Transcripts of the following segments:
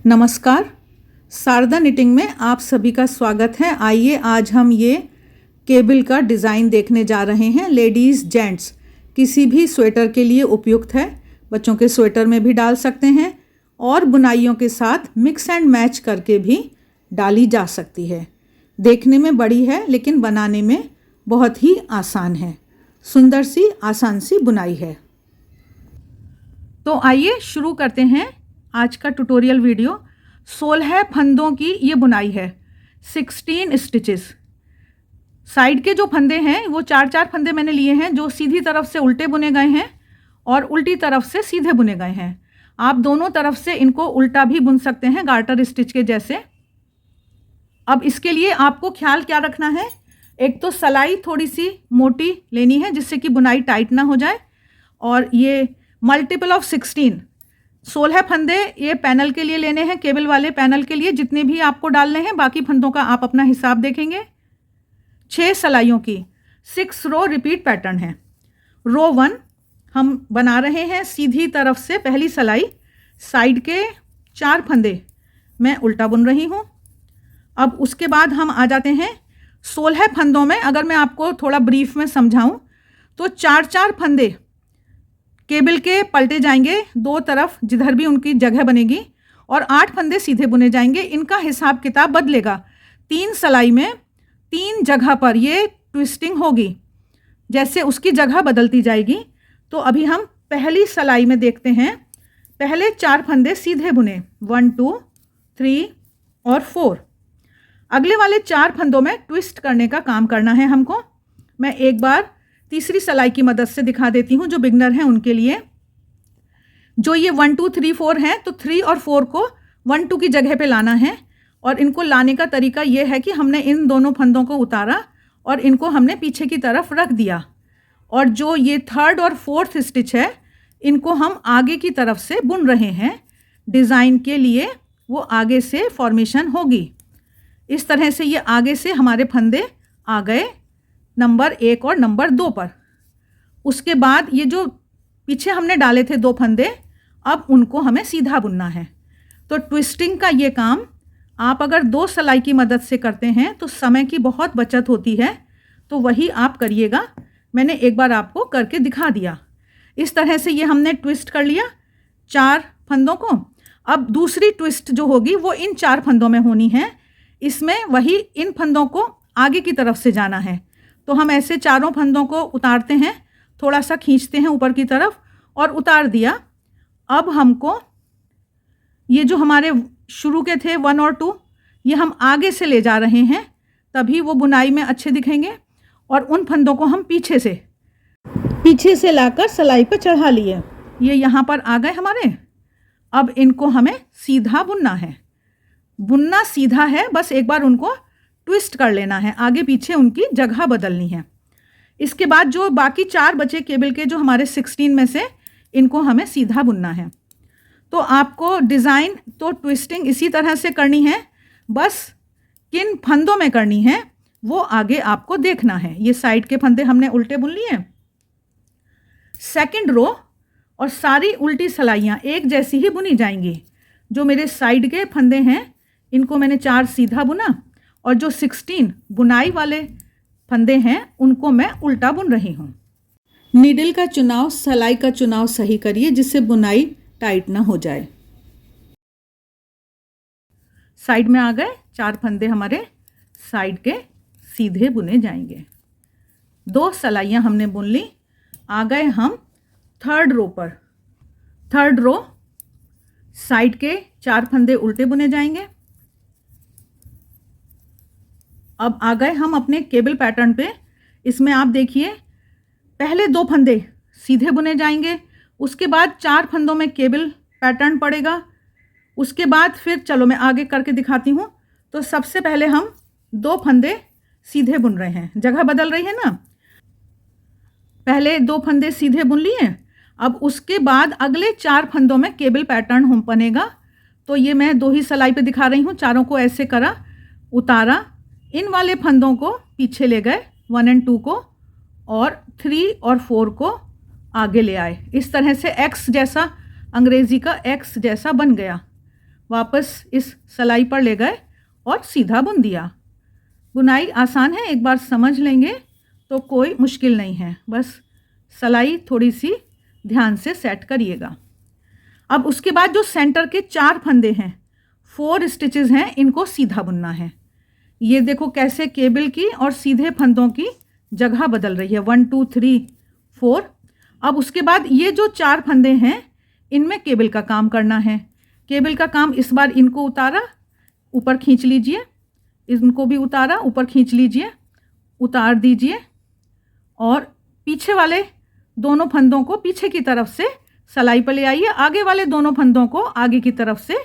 नमस्कार, शारदा निटिंग में आप सभी का स्वागत है। आइए आज हम ये केबल का डिज़ाइन देखने जा रहे हैं। लेडीज़ जेंट्स किसी भी स्वेटर के लिए उपयुक्त है। बच्चों के स्वेटर में भी डाल सकते हैं और बुनाइयों के साथ मिक्स एंड मैच करके भी डाली जा सकती है। देखने में बड़ी है लेकिन बनाने में बहुत ही आसान है। सुंदर सी आसान सी बुनाई है। तो आइए शुरू करते हैं आज का ट्यूटोरियल वीडियो। 16 फंदों की ये बुनाई है, 16 स्टिचेस। साइड के जो फंदे हैं वो चार चार फंदे मैंने लिए हैं, जो सीधी तरफ से उल्टे बुने गए हैं और उल्टी तरफ से सीधे बुने गए हैं। आप दोनों तरफ से इनको उल्टा भी बुन सकते हैं, गार्टर स्टिच के जैसे। अब इसके लिए आपको ख्याल क्या रखना है, एक तो सलाई थोड़ी सी मोटी लेनी है जिससे कि बुनाई टाइट ना हो जाए। और ये मल्टीपल ऑफ 16 फंदे ये पैनल के लिए लेने हैं, केबल वाले पैनल के लिए जितने भी आपको डालने हैं। बाकी फंदों का आप अपना हिसाब देखेंगे। 6 सलाइयों की 6 रो रिपीट पैटर्न है। रो 1 हम बना रहे हैं सीधी तरफ से पहली सलाई, साइड के 4 फंदे मैं उल्टा बुन रही हूँ। अब उसके बाद हम आ जाते हैं 16 फंदों में। अगर मैं आपको थोड़ा ब्रीफ में समझाऊं तो 4-4 फंदे केबल के पलटे जाएंगे दो तरफ जिधर भी उनकी जगह बनेगी, और 8 फंदे सीधे बुने जाएंगे। इनका हिसाब किताब बदलेगा। 3 सलाई में 3 जगह पर ये ट्विस्टिंग होगी, जैसे उसकी जगह बदलती जाएगी। तो अभी हम पहली सलाई में देखते हैं। पहले 4 फंदे सीधे बुने, 1 2 3 और 4। अगले वाले 4 फंदों में ट्विस्ट करने का काम करना है हमको। मैं एक बार तीसरी सलाई की मदद से दिखा देती हूँ जो बिगनर हैं उनके लिए। जो ये 1 2 3 4 हैं तो 3 और 4 को 1 2 की जगह पे लाना है। और इनको लाने का तरीका ये है कि हमने इन दोनों फंदों को उतारा और इनको हमने पीछे की तरफ रख दिया। और जो ये 3rd और 4th स्टिच है इनको हम आगे की तरफ से बुन रहे हैं। डिज़ाइन के लिए वो आगे से फॉर्मेशन होगी। इस तरह से ये आगे से हमारे फंदे आ गए नंबर 1 और नंबर 2 पर। उसके बाद ये जो पीछे हमने डाले थे 2 फंदे, अब उनको हमें सीधा बुनना है। तो ट्विस्टिंग का ये काम आप अगर 2 सलाई की मदद से करते हैं तो समय की बहुत बचत होती है। तो वही आप करिएगा। मैंने एक बार आपको करके दिखा दिया। इस तरह से ये हमने ट्विस्ट कर लिया 4 फंदों को। अब दूसरी ट्विस्ट जो होगी वो इन 4 फंदों में होनी है। इसमें वही इन फंदों को आगे की तरफ से जाना है। तो हम ऐसे चारों फंदों को उतारते हैं, थोड़ा सा खींचते हैं ऊपर की तरफ और उतार दिया। अब हमको ये जो हमारे शुरू के थे 1 और 2, ये हम आगे से ले जा रहे हैं, तभी वो बुनाई में अच्छे दिखेंगे। और उन फंदों को हम पीछे से लाकर सलाई पर चढ़ा लिए। ये यहाँ पर आ गए हमारे। अब इनको हमें सीधा बुनना है। बुनना सीधा है, बस एक बार उनको ट्विस्ट कर लेना है, आगे पीछे उनकी जगह बदलनी है। इसके बाद जो बाकी 4 बचे केबल के जो हमारे 16 में से, इनको हमें सीधा बुनना है। तो आपको डिज़ाइन तो ट्विस्टिंग इसी तरह से करनी है, बस किन फंदों में करनी है वो आगे आपको देखना है। ये साइड के फंदे हमने उल्टे बुन लिए। सेकंड रो और सारी उल्टी सलाइयाँ एक जैसी ही बुनी जाएंगी। जो मेरे साइड के फंदे हैं इनको मैंने 4 सीधा बुना, और जो 16 बुनाई वाले फंदे हैं उनको मैं उल्टा बुन रही हूँ। नीडल का चुनाव, सलाई का चुनाव सही करिए जिससे बुनाई टाइट ना हो जाए। साइड में आ गए 4 फंदे हमारे साइड के सीधे बुने जाएंगे। 2 सलाइयाँ हमने बुन ली। आ गए हम 3rd रो पर। 3rd रो साइड के 4 फंदे उल्टे बुने जाएंगे। अब आ गए हम अपने केबल पैटर्न पे। इसमें आप देखिए पहले 2 फंदे सीधे बुने जाएंगे, उसके बाद 4 फंदों में केबल पैटर्न पड़ेगा। उसके बाद फिर चलो मैं आगे करके दिखाती हूँ। तो सबसे पहले हम 2 फंदे सीधे बुन रहे हैं, जगह बदल रही है ना। पहले 2 फंदे सीधे बुन लिए। अब उसके बाद अगले 4 फंदों में केबल पैटर्न हम बनेगा। तो ये मैं 2 ही सलाई पे दिखा रही हूँ। चारों को ऐसे करा, उतारा, इन वाले फंदों को पीछे ले गए 1 और 2 को, और 3 और 4 को आगे ले आए। इस तरह से एक्स जैसा, अंग्रेजी का एक्स जैसा बन गया। वापस इस सलाई पर ले गए और सीधा बुन दिया। बुनाई आसान है, एक बार समझ लेंगे तो कोई मुश्किल नहीं है, बस सलाई थोड़ी सी ध्यान से सेट करिएगा। अब उसके बाद जो सेंटर के 4 फंदे हैं, 4 स्टिचेस हैं, इनको सीधा बुनना है। ये देखो कैसे केबल की और सीधे फंदों की जगह बदल रही है, 1 2 3 4। अब उसके बाद ये जो 4 फंदे हैं इनमें केबल का काम करना है। केबल का काम इस बार इनको उतारा, ऊपर खींच लीजिए, इनको भी उतारा, ऊपर खींच लीजिए, उतार दीजिए और पीछे वाले दोनों फंदों को पीछे की तरफ से सलाई पर ले आइए, आगे वाले दोनों फंदों को आगे की तरफ से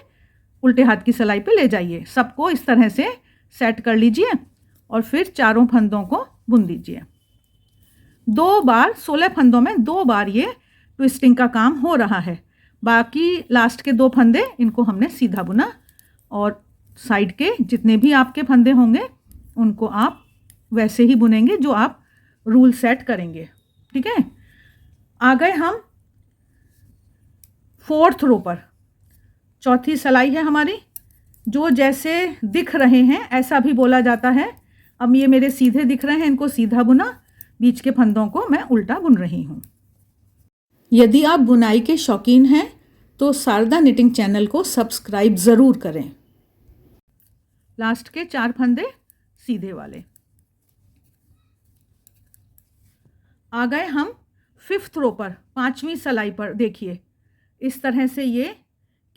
उल्टे हाथ की सलाई पे ले जाइए। सबको इस तरह से सेट कर लीजिए और फिर चारों फंदों को बुन दीजिए। 2 बार 16 फंदों में 2 बार ये ट्विस्टिंग का काम हो रहा है। बाकी लास्ट के 2 फंदे इनको हमने सीधा बुना और साइड के जितने भी आपके फंदे होंगे उनको आप वैसे ही बुनेंगे जो आप रूल सेट करेंगे। ठीक है, आ गए हम 4th रो पर। चौथी सलाई है हमारी, जो जैसे दिख रहे हैं ऐसा भी बोला जाता है। अब ये मेरे सीधे दिख रहे हैं, इनको सीधा बुना, बीच के फंदों को मैं उल्टा बुन रही हूँ। यदि आप बुनाई के शौकीन हैं तो शारदा निटिंग चैनल को सब्सक्राइब ज़रूर करें। लास्ट के 4 फंदे सीधे वाले। आ गए हम 5th रो पर, 5वीं सलाई पर। देखिए इस तरह से ये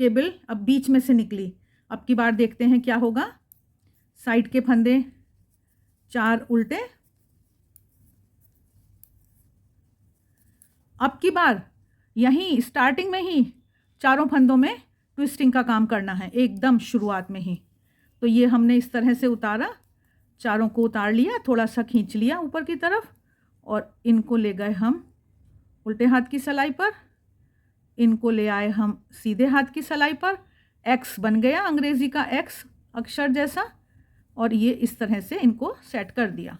केबल अब बीच में से निकली। अब की बार देखते हैं क्या होगा। साइड के फंदे 4 उल्टे। अब की बार यहीं स्टार्टिंग में ही चारों फंदों में ट्विस्टिंग का काम करना है, एकदम शुरुआत में ही। तो ये हमने इस तरह से उतारा, चारों को उतार लिया, थोड़ा सा खींच लिया ऊपर की तरफ और इनको ले गए हम उल्टे हाथ की सलाई पर, इनको ले आए हम सीधे हाथ की सलाई पर। एक्स बन गया, अंग्रेज़ी का एक्स अक्षर जैसा, और ये इस तरह से इनको सेट कर दिया।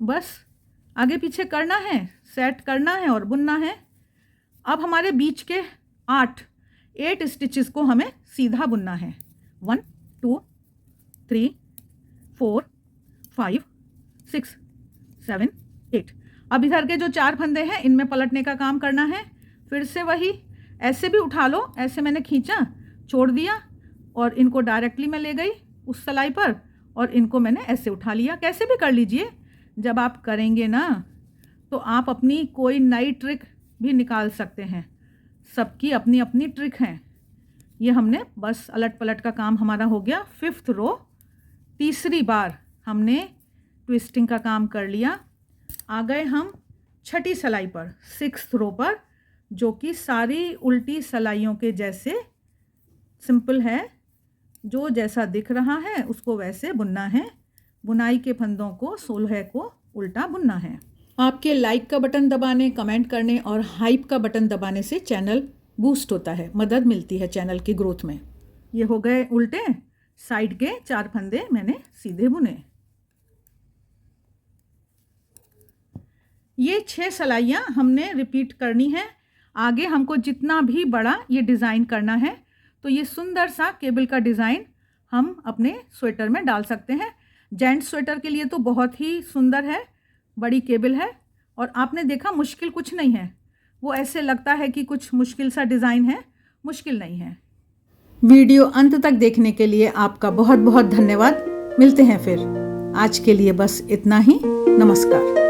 बस आगे पीछे करना है, सेट करना है और बुनना है। अब हमारे बीच के 8 स्टिचेस को हमें सीधा बुनना है। 1 2 3 4 5 6 7 8। अब इधर के जो 4 फंदे हैं इनमें पलटने का काम करना है। फिर से वही, ऐसे भी उठा लो, ऐसे मैंने खींचा, छोड़ दिया और इनको डायरेक्टली मैं ले गई उस सलाई पर और इनको मैंने ऐसे उठा लिया। कैसे भी कर लीजिए, जब आप करेंगे ना तो आप अपनी कोई नई ट्रिक भी निकाल सकते हैं। सबकी अपनी अपनी ट्रिक है। ये हमने बस अलट पलट का काम हमारा हो गया। 5th रो, तीसरी बार हमने ट्विस्टिंग का काम कर लिया। आ गए हम 6ठी सलाई पर, 6th रो पर, जो कि सारी उल्टी सलाइयों के जैसे सिंपल है। जो जैसा दिख रहा है उसको वैसे बुनना है। बुनाई के फंदों को 16 को उल्टा बुनना है। आपके लाइक का बटन दबाने, कमेंट करने और हाइप का बटन दबाने से चैनल बूस्ट होता है, मदद मिलती है चैनल की ग्रोथ में। ये हो गए उल्टे, साइड के 4 फंदे मैंने सीधे बुने। ये 6 सलाइयाँ हमने रिपीट करनी है। आगे हमको जितना भी बड़ा ये डिज़ाइन करना है तो ये सुंदर सा केबल का डिज़ाइन हम अपने स्वेटर में डाल सकते हैं। जेंट्स स्वेटर के लिए तो बहुत ही सुंदर है, बड़ी केबल है और आपने देखा मुश्किल कुछ नहीं है। वो ऐसे लगता है कि कुछ मुश्किल सा डिज़ाइन है, मुश्किल नहीं है। वीडियो अंत तक देखने के लिए आपका बहुत बहुत धन्यवाद। मिलते हैं फिर। आज के लिए बस इतना ही। नमस्कार।